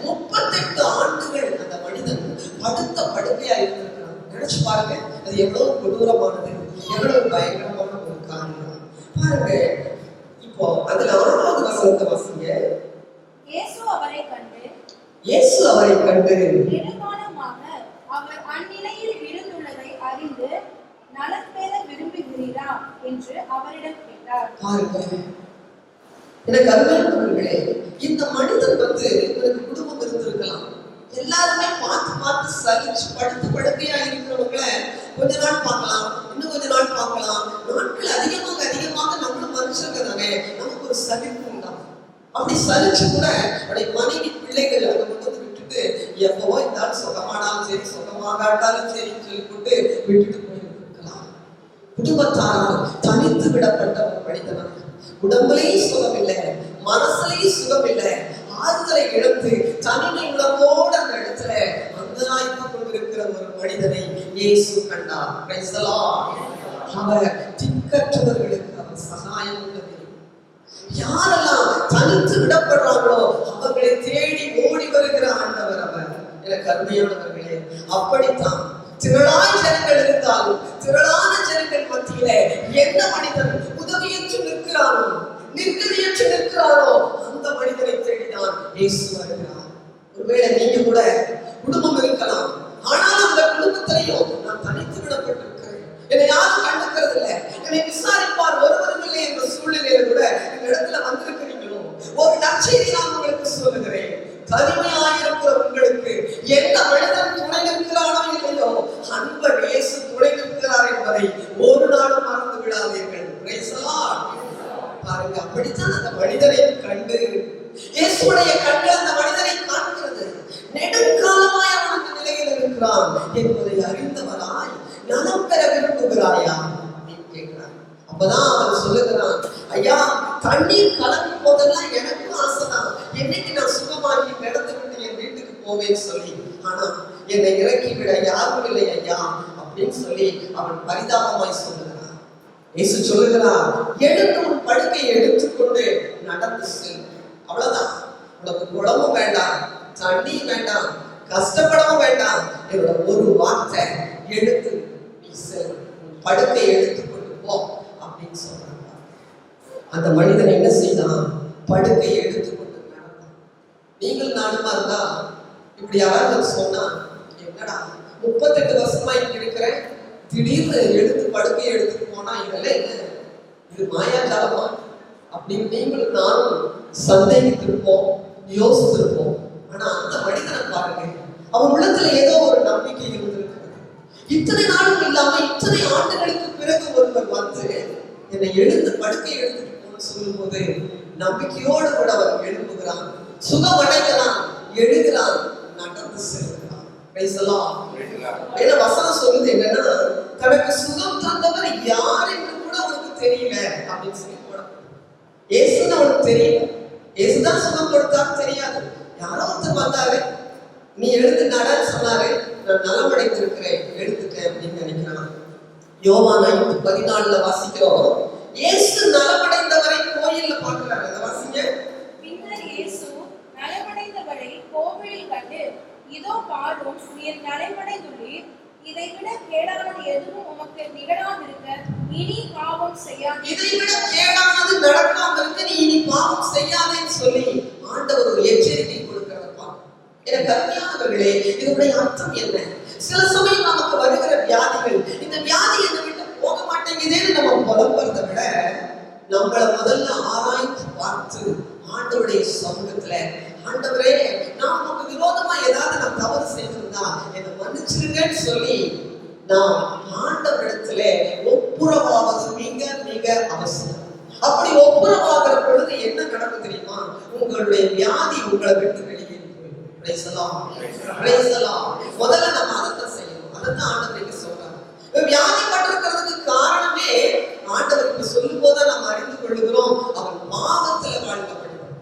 38 ஆண்டுகள் அந்த மனிதன் படுத்த படுக்கையா இருந்திருக்கிறான். நினைச்சு பாருங்க, அது எவ்வளவு கொடூரமானது, எவ்வளவு பயங்கரமான ஒரு காரணம் பாருங்க. இப்போ அதுல 6வது வசனத்தை வாசிங்க. இயேசு அவரை கண்டு நெடுங்காலமாக அவர் அந்நிலையில் இருந்துள்ளதை அறிந்து நலம் பெற விரும்புகிறீரா என்று அவரிடம் கேட்டார். பாருங்க, எனக்கு அருமையானவர்களே, இந்த மனிதன் வந்து இவருக்கு குடும்பம் இருந்திருக்கலாம். எல்லாருமே பார்த்து சகிச்சு படுத்து படுக்கையா இருக்கிறவங்கள கொஞ்ச நாள் பார்க்கலாம், இன்னும் கொஞ்ச நாள் பார்க்கலாம். நாட்கள் அதிகமாக நம்மளும் மனுஷங்க தானே, நமக்கு ஒரு சகிப்பு உண்டாகும். அப்படி சலிச்சு கூட அவருடைய மனைவி பிள்ளைகள் அங்க கொண்டு வந்து விட்டுட்டு, எப்பவோ இந்த ஆள் சுகமானாலும் சரி சுகமாகாட்டாலும் சரின்னு சொல்லி போட்டு விட்டுட்டு போயிருக்கலாம். குடும்பத்தாரால் தனித்து விடப்பட்ட ஒரு மனிதனாக, உடம்புலையும் சுகம் இல்லை, மனசுலையும் சுகம் இல்லை, ஆறுதலை இழந்து தனிமை உணர்வோடு அந்த இடத்துல அங்கலாய்த்து கொண்டிருக்கிற ஒரு மனிதனை இயேசு கண்டார். Praise the Lord. அவர் திக்கற்றவர்களுக்கு அவர் சகாயம் உள்ளது. யாரெல்லாம் தனித்து விடப்படுறாங்களோ அவர்களை தேடி ஓடி வருகிற ஆண்டவர் அவர். எனக்கு அருமையானவர்களே, அப்படித்தான் திரளான ஜனங்கள் இருந்தாலும் திரளான ஜனங்கள் மத்தியில எந்த மனிதன் உதவியற்று நிற்கிறானோ, நிர்கதியற்று நிற்கிறானோ, அந்த மனிதனை தேடிதான் இயேசு வருகிறார். ஒருவேளை நீங்க கூட குடும்பம் இருக்கலாம், ஆனாலும் அந்த குடும்பத்திலையும் நான் தனித்து விடப்பட்டிருக்கிறேன், என்னை யாரும் கண்டுக்கிறது இல்லை, என்னை விசாரிப்பார் ஒருவரும் இல்லை என்ற சூழ்நிலையில கூட இந்த இடத்துல வந்திருக்கிறீங்களோ, ஒரு நற்செய்தி நான் உங்களுக்கு சொல்லுகிறேன். தனிமையாயிருக்கிற உங்களுக்கு எந்த மனிதன் துணை நிற்கிறானோ இல்லையோ, அன்பர் இயேசு துணை நிற்கிறார் என்பதை ஒரு நாளும் மறந்து விடாதீர்கள். Praise the Lord. பாருங்க, அப்படித்தான் அந்த மனிதனை கண்டு இயேசுடைய கண்கள் அந்த மனிதனை காண்கிறது. நெடுங்காலமாய் அவன் அந்த நிலையில் இருக்கிறான் என்பதை அறிந்தவராய் நலம் பெற விரும்புகிறாயா அப்படின்னு கேட்கிறான். அப்பதான் அவன் சொல்லுகிறான், ஐயா, தண்ணீர் கலக்கும் போதெல்லாம் எனக்கும் ஆசைதான், என்னைக்கு நான் சுகமாகி நடந்து விட்டு என் வீட்டுக்கு போவேன்னு சொல்லி, ஆனா என்னை இறக்கி விட யாரும் இல்லை ஐயா அப்படின்னு சொல்லி அவன் பரிதாபமாய் சொல்லுகிறான். இயேசு சொல்லுகிறார், எழுந்து உன் படுக்கையை எடுத்துக்கொண்டு நடந்து செல். அவ்வளவுதான். உனக்கு குளமும் வேண்டாம், தண்ணியும் வேண்டாம், கஷ்டப்படவும் வேண்டாம். என்னோட ஒரு வார்த்தை, எடுத்து நீ செல், உன் படுக்கையை எடுத்துக்கொண்டு போ அப்படின்னு சொல்றாங்க. அந்த மனிதன் என்ன செய்தான்? படுக்கையை எடுத்துக்கொண்டு நடந்தான். நீங்கள் நானுமா இருந்தா இப்படி யாராவது சொன்னா, என்னடா 38 வருஷமா இங்க இருக்கிறேன், திடீர்னு எடுத்து படுக்கையை எடுத்துட்டு போனா இதெல்லாம் என்ன, இது மாயாஜாலமா அப்படின்னு நீங்களும் நானும் சந்தேகித்திருப்போம், யோசித்திருப்போம். ஆனா அந்த மனிதனை பாருங்க, அவன் உள்ளத்துல ஏதோ ஒரு நம்பிக்கை இருந்திருக்கிறது. இத்தனை நாளும் இல்லாம இத்தனை ஆண்டுகளுக்கு பிறகு ஒருவர் வந்து என்னை எழுந்து படுக்கை எடுத்துட்டு போன்னு சொல்லும் போது நம்பிக்கையோடு கூட அவன் எழுப்புகிறான், சுகமடைகிறான், எழுகிறான், நடந்து செல்கிறான். வசனம் சொல்லுது என்னன்னா, தனக்கு சுகம் தந்தவர் யார் என்று கூட அவனுக்கு தெரியல அப்படின்னு சொல்லி போட. இயேசுன்னு அவனுக்கு தெரியல. இயேசுதான் சுகம் கொடுத்தாரு தெரியாது. யாரோ ஒருத்தர் வந்தாரு, நீ எழுந்து நடன்னு சொன்னாரு, நான் நலமடைந்திருக்கிறேன் எடுத்துட்டேன் அப்படின்னு நினைக்கிறான். யோவான் 5:14 வாசிக்கிறோம். இயேசு நலமடைந்தவரை கோயில்ல பார்க்கிறாரு. அதை வாசிங்க. பின்னர் இயேசு நலமடைந்தவரை கோவிலில் கண்டு, இதோ பாரும், நீர் நலமடைந்துள்ளீர், இதைவிட கேடானது எதுவும் உமக்கு நிகழாதிருக்க இனி பாவம் செய்யாதே. இதைவிட கேடானது நடக்காம இருக்க நீ இனி பாவம் செய்யாதேன்னு சொல்லி ஆண்டவர் ஒரு எச்சரிக்கை கொடுக்கிறப்பா. எனக்கு அருமையானவர்களே, இதனுடைய அர்த்தம் என்ன? சில சமயம் நமக்கு வருகிற வியாதிகள், இந்த வியாதி என்னை விட்டு போக மாட்டேங்குதேன்னு நம்ம புலம்புறதை விட நம்மளை முதல்ல ஆராய்ந்து பார்த்து ஆண்டவருடைய சமூகத்துல, ஆண்டவரே நான் உனக்கு விரோதமா ஏதாவது நான் தவறு செய்திருந்தா என்னை மன்னிச்சிருங்கன்னு சொல்லி நாம் ஆண்டவரிடத்துல ஒப்புரவாவது மிக மிக அவசியம். அப்படி ஒப்புரவாகிற பொழுது என்ன நடக்கும் தெரியுமா? உங்களுடைய வியாதி உங்களை விட்டு வெளியே போயிடும். முதல்ல நம்ம அதை செய்யணும். அதைத்தான் ஆண்டவருக்கு சொல்றாங்க. வியாதிப்பட்டிருக்கிறதுக்கு காரணமே ஆண்டவருக்கு சொல்லும் போது நாம் அறிந்து கொள்கிறோம், அவன் பாவத்துல வாழ்க்கப்படுவான்.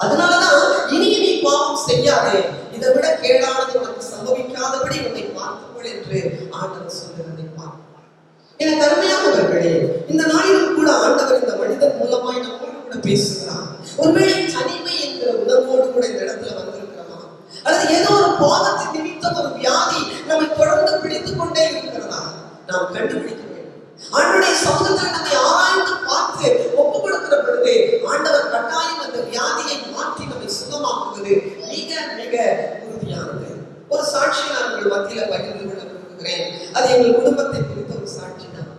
அதனாலதான் இனி நீ பாவம் செய்யாதே, இதை விட கேடானது உனக்கு சம்பவிக்காதபடி உன்னை பார்த்துக்கொள் என்று ஆண்டவர் சொல்லுகிறதை பார்ப்பார். எனக்கு அருமையானவர்களே, இந்த நாளிலும் கூட ஆண்டவர் இந்த மனிதன் மூலமாய் நம்மோடு கூட பேசுகிறார். ஒருவேளை தனிமை என்கிற உணர்வோடு கூட இந்த இடத்துல வந்திருக்கிறோமா, அல்லது ஏதோ ஒரு பாவத்தின் நிமித்தம் ஒரு வியாதி நம்மை தொடர்ந்து பிடித்துக் கொண்டே இருக்கிறதா, நாம் கண்டுபிடிக்க வேண்டும். ஆண்டவருடைய சமூகத்தில் நம்மை ஆராய்ந்து பார்த்து ஒப்பு கொடுக்கிற பொழுது ஆண்டவர் கட்டாயம் அந்த வியாதியை மாற்றி நம்மை சுகமாக்குவது மிக மிக உறுதியானது. ஒரு சாட்சி நான் உங்கள் மத்தியில பகிர்ந்து கொள்ள விரும்புகிறேன். அது எங்கள் குடும்பத்தை குறித்த ஒரு சாட்சி தான்.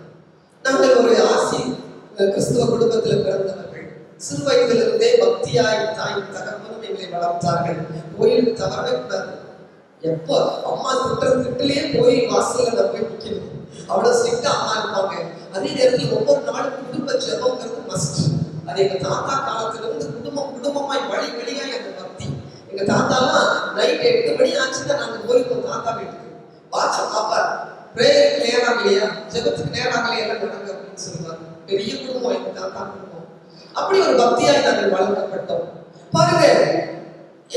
நாங்கள் ஒரு ஆசி கிறிஸ்துவ குடும்பத்தில் பிறந்தவர்கள். சிறு வயதிலிருந்தே பக்தியாய் தாய் தகப்பனும் எங்களை வளர்த்தார்கள். கோயிலுக்கு தவறவே கூடாது. எப்போ அம்மா திட்டிலேயே கோயில் வாசல்ல நம்ம போய் நிற்கணும். அவ்வளவு ஸ்ட்ரிக்டா அம்மா இருப்பாங்க. அதே நேரத்தில் ஒவ்வொரு நாளும் குடும்ப ஜெபம்ங்கிறது மஸ்ட். அது எங்க தாத்தா காலத்துல இருந்து குடும்பமாய் வழியாய் அந்த பக்தி. எங்க தாத்தாலாம் நைட் 8 மணி ஆச்சுன்னா நாங்க போயிருக்கோம் தாத்தா வீட்டுக்கு. வாட்ச பாப்பா பிரேயருக்கு நேரம் ஆகலையா, ஜெபத்துக்கு நேரம் ஆகலையா, எல்லாம் நடங்க அப்படின்னு சொல்லுவாங்க. பெரிய குடும்பம் எங்க தாத்தா குடும்பம். அப்படி ஒரு பக்தியாய் நாங்கள் வளர்க்கப்பட்டோம். பாருங்க,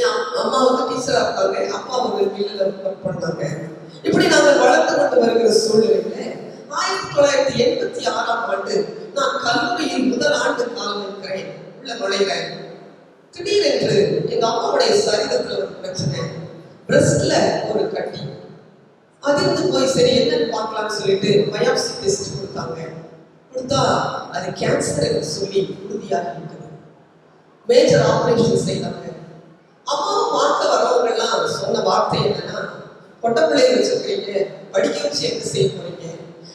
என் அம்மா வந்து டீச்சரா இருக்காங்க, அப்பா ஒரு மில்லுல ஒர்க் பண்ணாங்க. இப்படி நாங்கள் வளர்த்து கொண்டு வருகிற சூழ்நிலையில 1986ஆம் ஆண்டு நான் கல்லூரியில் முதல் ஆண்டு காலம் இருக்கிறேன். உள்ள நுழைகிறேன். திடீரென்று எங்க அம்மாவுடைய சரீரத்துல ஒரு பிரச்சனை, பிரஸ்ட்ல ஒரு கட்டி. அதிர்ந்து போய் சரி என்னன்னு பார்க்கலாம்னு சொல்லிட்டு பயாப்சி டெஸ்ட் கொடுத்தாங்க. கொடுத்தா அது கேன்சர் என்று சொல்லி உறுதியாக இருக்குது. மேஜர் ஆபரேஷன் செய்தாங்க. அம்மாவை பார்க்க வரவங்க எல்லாம் சொன்ன வார்த்தை என்னன்னா, பொட்ட பிள்ளைங்க வச்சிருக்கீங்க, படிக்க வச்சு என்ன செய்ய போறீங்க?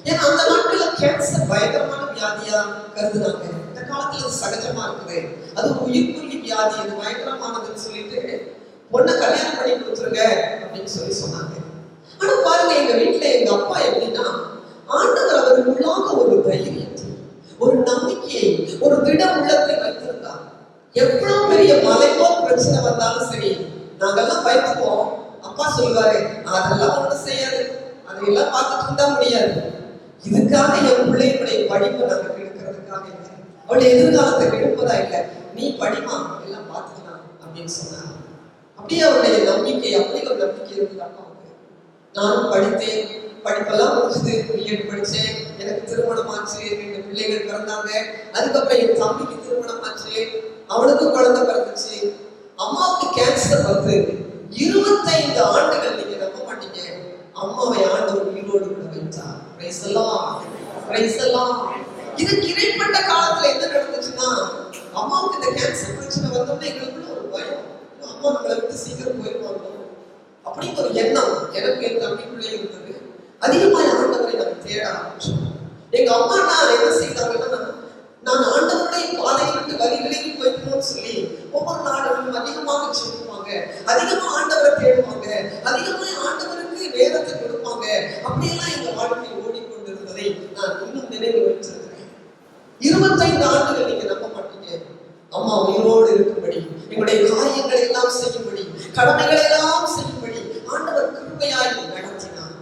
ஏன்னா அந்த நாட்கள்ல கேன்சர் பயங்கரமான வியாதியா கருதுனாங்க. இந்த காலத்துல அது சகஜமா இருக்குது. அது உயிர்கொல்லி வியாதி, அது பயங்கரமானதுன்னு சொல்லிட்டு பொண்ணை கல்யாணம் பண்ணி கொடுத்துருங்க அப்படின்னு சொன்னாங்க. ஆனா பாருங்க, எங்க வீட்டுல எங்க அப்பா எப்படின்னா, ஆண்டவர் அவர்களுள்ளாக ஒரு தைரியத்தை, ஒரு நம்பிக்கையை, ஒரு திட உள்ளத்தை வைத்திருந்தார். எவ்வளவு பெரிய மலைப்போ பிரச்சனை வந்தாலும் சரி, நாங்கெல்லாம் பயந்துப்போம். அப்பா சொல்லுவாரு, அதெல்லாம் ஒண்ணும் செய்யாது, அதையெல்லாம் பார்த்துட்டு இருந்தா முடியாது. இதுக்காக என் பிள்ளைகளுடைய படிப்பை நாங்க கெடுக்கிறதுக்காக இல்லை, அவளுடைய எதிர்காலத்தை கெடுப்பதா இல்லை, நீ படிமா எல்லாம் பார்த்துக்கலாம் அப்படின்னு சொன்னாங்க. அப்படியே அவருடைய நம்பிக்கை, அப்படி ஒரு நம்பிக்கை இருந்தது அப்பாவுக்கு. நானும் படித்தேன், படிப்பெல்லாம் முடிஞ்சது, பிஎட் படிச்சேன். எனக்கு திருமணம் ஆச்சு, 2 பிள்ளைகள் பிறந்தாங்க. அதுக்கப்புறம் என் தம்பிக்கு திருமணம் ஆச்சு, அவனுக்கும் குழந்தை பிறந்துச்சு. அம்மாவுக்கு கேன்சர் வந்து 25 ஆண்டுகள், நீங்க நம்ப மாட்டீங்க, அம்மாவை ஆண்டவர் உயிரோடு கூட வைத்தார். பிரைஸ் எல்லாம், பிரைஸ் எல்லாம். இதுக்கு இடைப்பட்ட காலத்துல என்ன நடந்துச்சுன்னா, அம்மாவுக்கு இந்த கேன்சர் பிரச்சனை வந்தோம்னா எங்களுக்குள்ள ஒரு பயம், அம்மா நம்மளை விட்டு சீக்கிரம் போயிருவாங்க அப்படின்னு ஒரு எண்ணம் எனக்கு என் தம்பிக்குள்ளே இருந்தது. அதிகமாக ஆண்டவரை நாங்கள் தேட ஆரம்பிச்சோம். எங்க அம்மா நான் என்ன செய்தாங்கன்னா, நான் ஆண்டவருடைய பாதையை விட்டு வழிகளில் போய்க்கணும்னு சொல்லி ஒவ்வொரு நாடுகளும் அதிகமாக செலுத்துவாங்க, அதிகமா ஆண்டவரை தேடுவாங்க, அதிகமாக ஆண்டவருக்கு நேரத்தை கொடுப்பாங்க. அப்படியெல்லாம் எங்க வாழ்க்கை ஓடிக்கொண்டிருந்ததை நான் இன்னும் நினைவு வைத்திருக்கிறேன். 25 ஆண்டுகள் நீங்க நம்ப மாட்டீங்க, அம்மா உயிரோடு இருக்கும்படி, எங்களுடைய காரியங்களை எல்லாம் செய்யும்படி, கடமைகளை எல்லாம் செய்யும்படி ஆண்டவர் கிருபையாய் நடத்தினார்.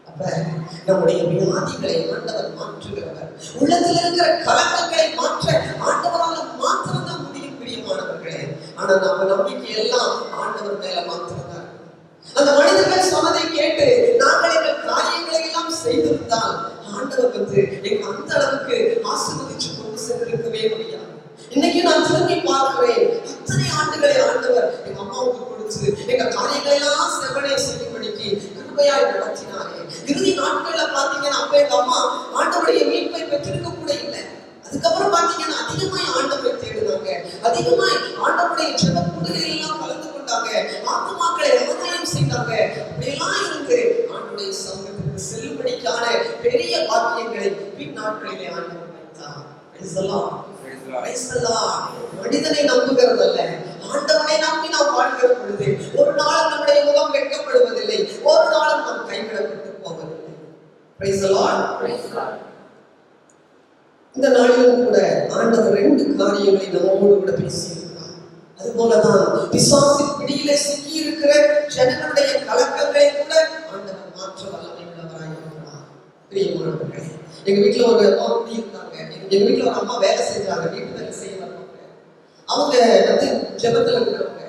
அப்ப நம்முடைய வியாதிகளை ஆண்டவர் மாற்றுகிறவர், உள்ளத்தில் இருக்கிற கலக்கங்களை மாற்ற ஆண்டவரால் நம்ம நம்பிக்கை எல்லாம் ஆண்டவர் மேல மாத்திருந்தார். அந்த மனிதர்கள் சொன்னதை கேட்டு நாங்கள் எங்கள் காரியங்களை எல்லாம் செய்திருந்தால் ஆண்டவர் எங்க அந்த அளவுக்கு ஆசீர்வதிச்சு கொண்டு சென்றிருக்கவே முடியாது. இன்னைக்கு நான் திரும்பி பார்க்கிறேன், அத்தனை ஆண்டுகளை ஆண்டவர் எங்க அம்மாவுக்கு கொடுத்து எங்க காரியங்களை எல்லாம் செவனே செய்யும்படிக்கு கிருபையாய் நடத்தினாரே. இறுதி நாட்கள்ல பாத்தீங்கன்னா அப்ப எங்க அம்மா ஆண்டவருடைய மீட்பை பெற்றிருக்க கூட இல்லை. அதுக்கப்புறம் பாத்தீங்கன்னா அதிகமாய் ஆண்டவரை தேடுனாங்க, அதிகமாய் ஆண்டவருடைய ஜெப கூடுகைகள் எல்லாம் கலந்து கொண்டாங்க, ஆத்துமாக்களை ஆதாயம் செய்தாங்க. அப்படியெல்லாம் இருந்து ஆண்டவருடைய சமூகத்திற்கு செல்லுபடிக்கான பெரிய பாக்கியங்களை பின் நாட்களிலே ஆண்டவர் வைத்தார். மனிதனை நம்புகிறது அல்ல, ஆண்டவனை நம்பி நாம் வாழ்கிற பொழுது ஒரு நாளும் நம்முடைய முகம் வெட்கப்படுவதில்லை, ஒரு நாளும் நாம் கைவிடப்பட்டு போவதில்லை. Praise the Lord. இந்த நாளிலும் கூட ஆண்டவர் 2 காரியங்களை நம்மோடு கூட பேசியிருக்கிறார். அதுபோலதான் பிசாசின் பிடியிலே சிக்கி இருக்கிற ஜனங்களுடைய கலக்கங்களை கூட ஆண்டவர் மாற்ற வல்லமை உள்ளவராய் இருக்கிறார். பிரியமானவர்களே, எங்க வீட்டுல ஒரு அம்மா குடி இருந்தாங்க. எங்க வீட்டுல ஒரு அம்மா வேலை செஞ்சாங்க, வீட்டு வேலை செய்ய வருவாங்க. அவங்க ஜெபத்துல இருக்கிறவங்க.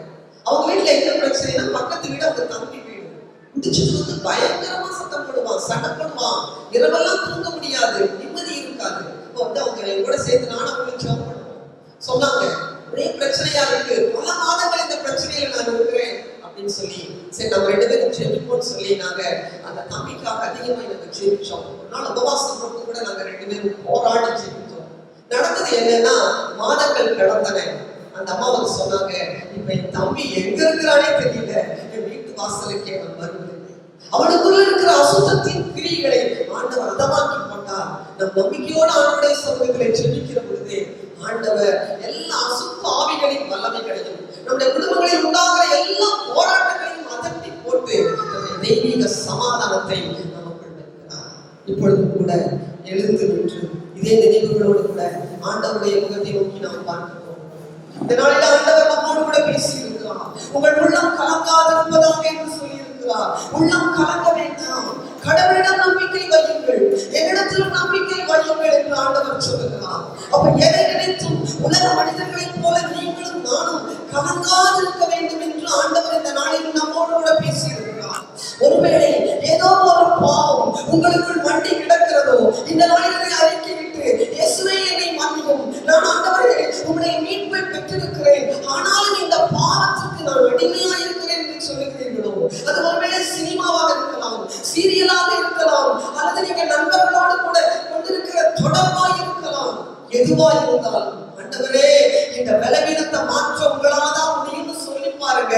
அவங்க வீட்டுல என்ன பிரச்சனைனா பக்கத்து வீடு அவங்க தம்பி வீடு. முடிச்சுட்டு பயங்கரமா சத்தம் போடுவான், சண்டை போடுவான், இரவெல்லாம் தூங்க முடியாது, நிம்மதி இருக்காது. அவங்க கூட சேர்த்து நானும் அவங்களுக்கு ஜெபம் பண்ணுவோம். சொன்னாங்க, ஒரே பிரச்சனையா இருக்கு, பல மாதங்கள் இந்த பிரச்சனையில நான் இருக்கிறேன் அப்படின்னு சொல்லி, சரி நம்ம 2 பேரும் ஜெபிப்போம்னு சொல்லி நாங்க அந்த தம்பிக்காக அதிகமா நாங்க ஜெபிச்சோம். ஒரு நாள் உபவாசம் போட்டு கூட நாங்க 2 பேரும் போராடி ஜெபித்தோம். நடந்தது என்னன்னா, மாதங்கள் கடந்தன. அந்த அம்மா வந்து சொன்னாங்க, இப்ப என் தம்பி எங்க இருக்கிறானே தெரியல, என் வீட்டு வாசலுக்கே அவன் வருவதில்லை. அவனுக்குள்ள இருக்கிற அசுத்தத்தின் கிரியைகளை ஆண்டவர் அதமாக்கி போட்டார். நம் நம்பிக்கையோடு ஆண்டவருடைய சமூகத்திலே ஜெபிக்கிற பொழுது ஆண்டவர் எல்லா அசுத்த ஆவிகளின் வல்லமைகளையும் நம்முடைய குடும்பங்களில் உண்டாகிற எல்லா போராட்டங்களையும் அதட்டி போட்டு நம்முடைய தெய்வீக சமாதானத்தை நமக்குள் வைக்கிறார். இப்பொழுது கூட எழுந்து நின்று இதே நினைவுகளோடு கூட ஆண்டவருடைய முகத்தை நோக்கி நாம் பார்க்கிறோம். இந்த நாளில் ஆண்டவர் நம்மோடு கூட பேசி இருக்கிறார். உங்கள் உள்ளம் கலங்காதிருப்பதாக என்று சொல்லி இருக்கிறார். உள்ளம் கலங்க வேண்டாம், கடவுளிடம் நம்பிக்கை வையுங்கள், என்னிடத்திலும் நம்பிக்கை வையுங்கள் என்று ஆண்டவர் சொல்லுகிறார். அப்ப எதை நினைத்தும் உலக மனிதர்களைப் போல நீங்களும் நானும் கலங்காதிருக்க வேண்டும் என்று ஆண்டவர் இந்த நாளில் நம்மோடு கூட பேசி இருக்கிறார். ஒருவேளை ஏதோ ஒரு பாவம் உங்களுக்குள் மண்டி கிடக்கிறதோ, இந்த நாளிலே அறிக்கையிட்டு இயேசுவே என்னை மன்னியும், நான் ஆண்டவரே உம்முடைய மீட்பை பெற்றிருக்கிறேன், ஆனாலும் இந்த பாவத்திற்கு நான் அடிமையா இருக்கிறேன் என்று சொல்லுகிறீர்களோ, அது ஒருவேளை சினிமாவாக இருக்கலாம், சீரியலாக இருக்கலாம், அல்லது நீங்க நண்பர்களோடு கூட கொண்டிருக்கிற தொடர்பாக இருக்கலாம். எதுவா இருந்தாலும் ஆண்டவரே இந்த பலவீனத்தை மாற்ற உங்களால தான் முடியும்னு சொல்லி பாருங்க.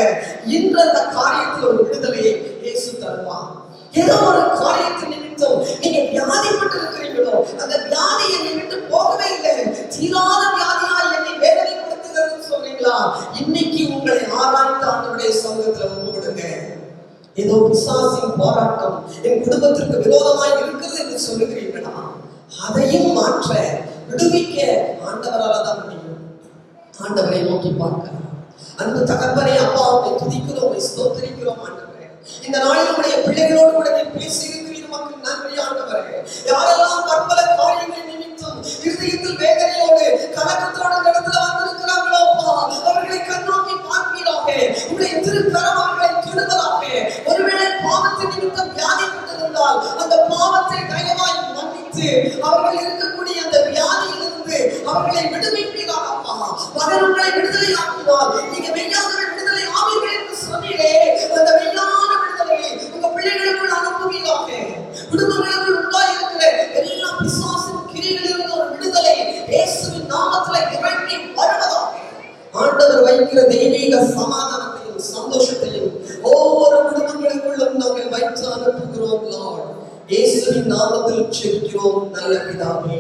இன்று அந்த காரியத்தில் ஒரு விடுதலையை இயேசு தருவார். ஏதோ ஒரு காரியத்தின் நிமித்தம் நீங்க வியாதிப்பட்டு இருக்கிறீங்களோ, அந்த வியாதி என்னை விட்டு போகவே இல்லை, தீராத வியாதியா என்னை வேதனைப்படுத்துகிறதுன்னு சொல்றீங்களா, இன்னைக்கு உங்களை ஆராய்ந்து ஆண்டவருடைய சமூகத்துல ஒப்பு கொடுங்க. ஏதோ பிசாசின் போராட்டம் என் குடும்பத்திற்கு விரோதமாய் இருக்கிறது என்று சொல்லுகிறீர்களா, அதையும் மாற்ற விடுவிக்க ஆண்டவரால தான் முடியும். ஆண்டவரை நோக்கி பார்க்கலாம். அன்பு தகப்பனே, அப்பாவை துதிக்கிறோம், ஸ்தோத்திரிக்கிறோம். ஆண்டவரே, இந்த நாளில் உடைய பிள்ளைகளோடு கூட நீ பேசி இருக்கிறீர், மக்கள் நன்றி ஆண்டவரே. யாரெல்லாம் பற்பல காரியங்களை நிமித்தம் இருதயத்தில் வேதனையோடு கலக்கத்தோடு இடத்துல வந்திருக்கிறார்களோ, அவர்களை கண்ணோக்கி பார்ப்பீராக. உடைய திருக்கரம் அவர்களை தொடுவதாக. ஒருவேளை பாவத்தின் நிமித்தம் வியாதிப்பட்டிருந்தால் அந்த பாவத்தை தயவாய் மன்னித்து அவர்கள் இருக்கக்கூடிய அந்த வியாதியிலிருந்து அவர்களை விடுவிப்பீராக. மகன் உங்களை விடுதலை ஆக்கினால் நீங்க மெய்யாகவே விடுதலை ஆவீர்கள் என்று சொன்னீரே, அந்த மெய்யான விடுதலையை உங்க பிள்ளைகளுக்குள் அனுப்புவீராக. குடும்பங்களுக்குள் உண்டாயிருக்கிற எல்லா பிசாசின் கிரிகளிலிருந்து ஒரு விடுதலை இயேசுவின் நாமத்தில் இறங்கி வருவதாக. ஆண்டவர் வைக்கிற தெய்வீக சமாதானத்தையும் சந்தோஷத்தையும் ஒவ்வொரு குடும்பங்களுக்குள்ளும் நாங்கள் வைத்து அனுப்புகிறோம். லார்ட், இயேசுவின் நாமத்தில் ஜெபிக்கிறோம் நல்ல பிதாவே.